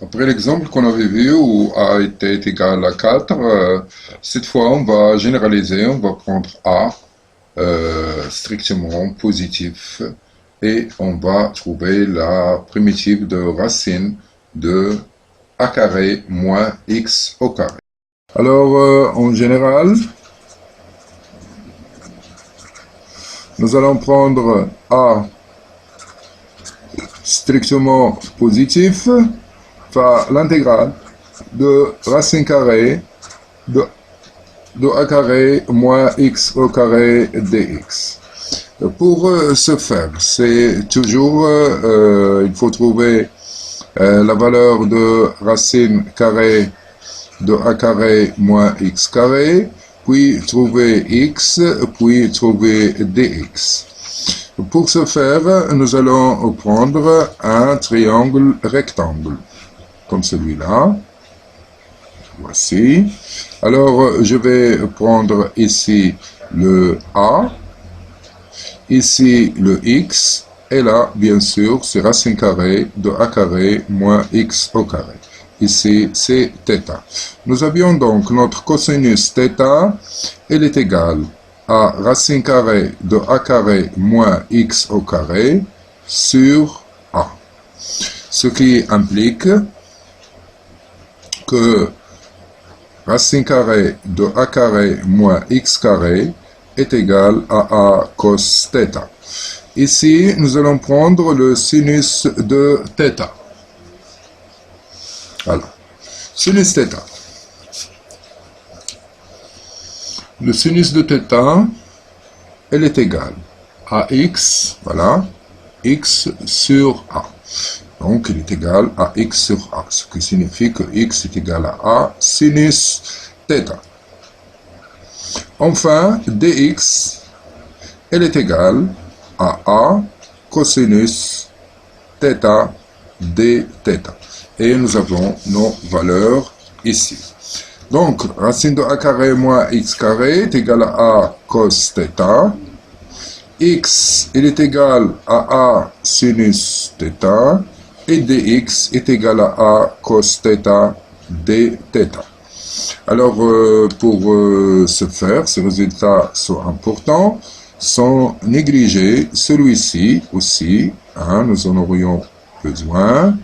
Après l'exemple qu'on avait vu où A était égal à 4, cette fois on va généraliser, on va prendre A strictement positif et on va trouver la primitive de racine de A carré moins X au carré. Alors en général, nous allons prendre A strictement positif, par l'intégrale de racine carrée de A carré moins X au carré dx. Pour ce faire, c'est toujours, il faut trouver la valeur de racine carrée de A carré moins X carré, puis trouver X, puis trouver dx. Pour ce faire, nous allons prendre un triangle rectangle, comme celui-là. Voici. Alors, je vais prendre ici le A, ici le X, et là, bien sûr, c'est racine carrée de A carré moins X au carré. Ici, c'est θ. Nous avions donc notre cosinus θ, elle est égale à racine carrée de A carré moins X au carré sur A. Ce qui implique que racine carrée de A carré moins X carré est égal à A cos θ. Ici, nous allons prendre le sinus de θ. Voilà. Sinus θ. Le sinus de θ, elle est égale à x, voilà, x sur a. Donc, il est égal à x sur a, ce qui signifie que x est égal à a sinus θ. Enfin, dx, elle est égale à a cosinus θ dθ. Et nous avons nos valeurs ici. Donc, racine de A carré moins X carré est égal à A cos θ. X, il est égal à A sinus θ. Et dx est égal à A cos θ dθ. Alors, pour ce faire, ces résultats sont importants, sans négliger celui-ci aussi, hein, nous en aurions besoin,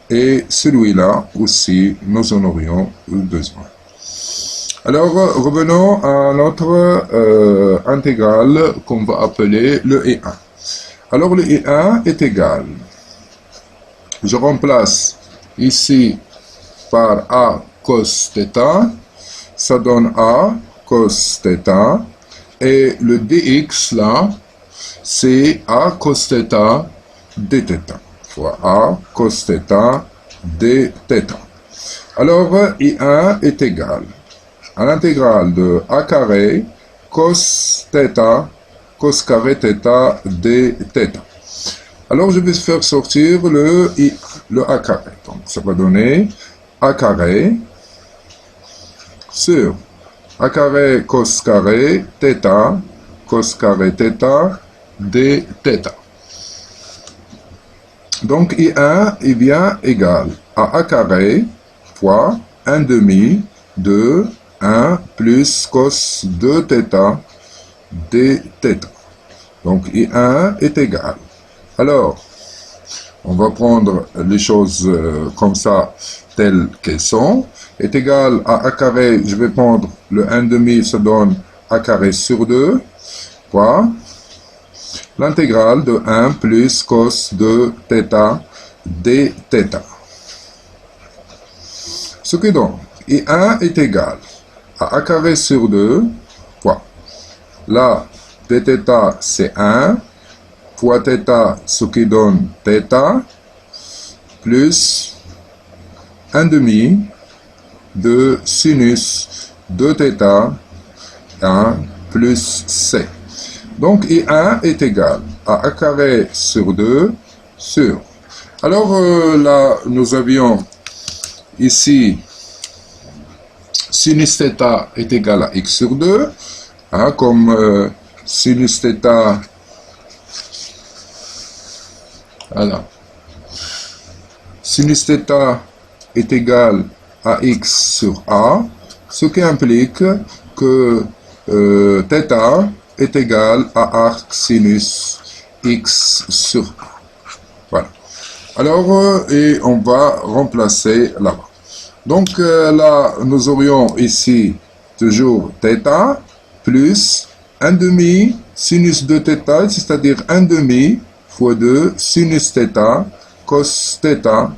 et celui-là aussi, nous en aurions besoin. Alors, revenons à notre intégrale qu'on va appeler le I1. Alors, le I1 est égal. Je remplace ici par A cos θ, ça donne A cos θ, et le dx là, c'est A cos θ dθ, fois A cos θ dθ. Alors, I1 est égal à l'intégrale de A carré cos θ, cos carré θ dθ. Alors, je vais faire sortir le A carré. Donc, ça va donner A carré sur A carré cos carré θ, cos carré θ dθ. Donc, I1 est bien égal à A carré fois 1 demi de 1 plus cos 2θ dθ. Donc, I1 est égal. Alors, on va prendre les choses comme ça, telles qu'elles sont. Est égal à A carré, je vais prendre le 1 demi, ça donne A carré sur 2, fois l'intégrale de 1 plus cos de θ dθ. Ce qui donne, I1 est égal à A carré sur 2, fois, là, dθ c'est 1, fois θ, ce qui donne θ, plus 1 demi de sinus de θ, 1 plus c. Donc, I1 est égal à A carré sur 2 sur. Alors, là, nous avions ici sinus θ est égal à x sur 2, hein, comme sinus θ, voilà, sinus θ est égal à x sur a, ce qui implique que θ est égal à arc sinus x sur a. Voilà. Alors, et on va remplacer là-bas. Donc là, nous aurions ici toujours θ plus 1 demi sinus de θ, c'est-à-dire 1 demi fois 2 sinus θ cos θ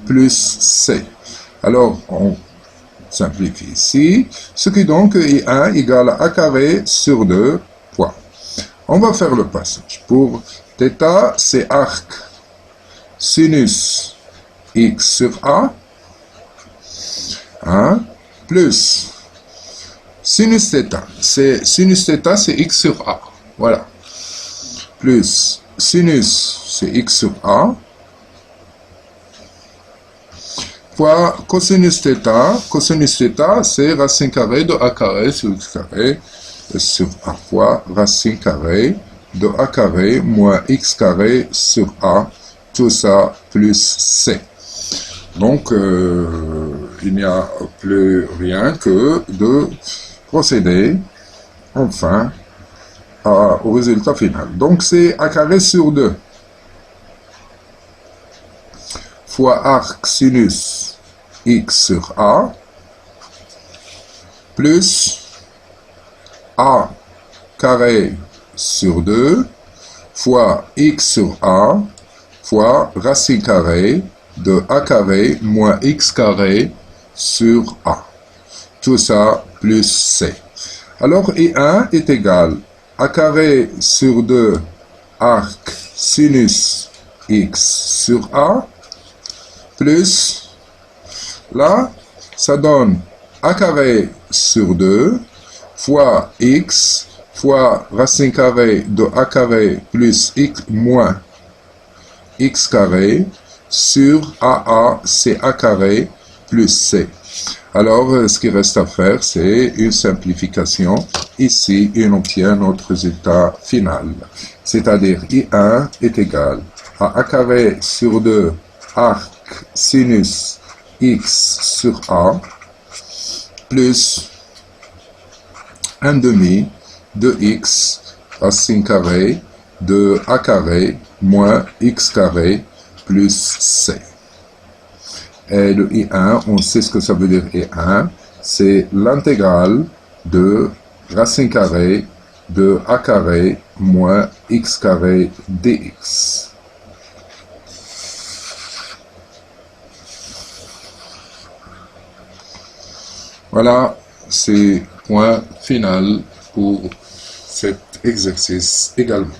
plus c. Alors, on simplifie ici, ce qui donc est 1 égale à a carré sur 2 fois. On va faire le passage. Pour θ, c'est arc sinus x sur a, plus sinus θ. Sinus θ, c'est x sur a. Voilà. Plus sinus, c'est x sur a. Fois cosinus θ. Cosinus θ, c'est racine carrée de a carré sur x carré sur a fois racine carrée de a carré moins x carré sur a. Tout ça plus c. Donc, il n'y a plus rien que de procéder, enfin, au résultat final. Donc, c'est a carré sur 2 fois arc sinus x sur a plus a carré sur 2 fois x sur a fois racine carrée de a carré moins x carré sur a. Tout ça plus c. Alors, I1 est égal à a carré sur 2 arc sinus x sur a plus, là, ça donne a carré sur 2 fois x fois racine carrée de a carré plus x moins x carré sur AA, c'est a carré plus c. Alors, ce qui reste à faire, c'est une simplification ici et on obtient notre résultat final. C'est-à-dire I1 est égal à a carré sur 2 arc sinus x sur a plus 1 demi de x racine carrée de a carré moins x carré plus c. Et le I1, on sait ce que ça veut dire I1, c'est l'intégrale de racine carrée de a carré moins x carré dx. Voilà, c'est point final pour cet exercice également.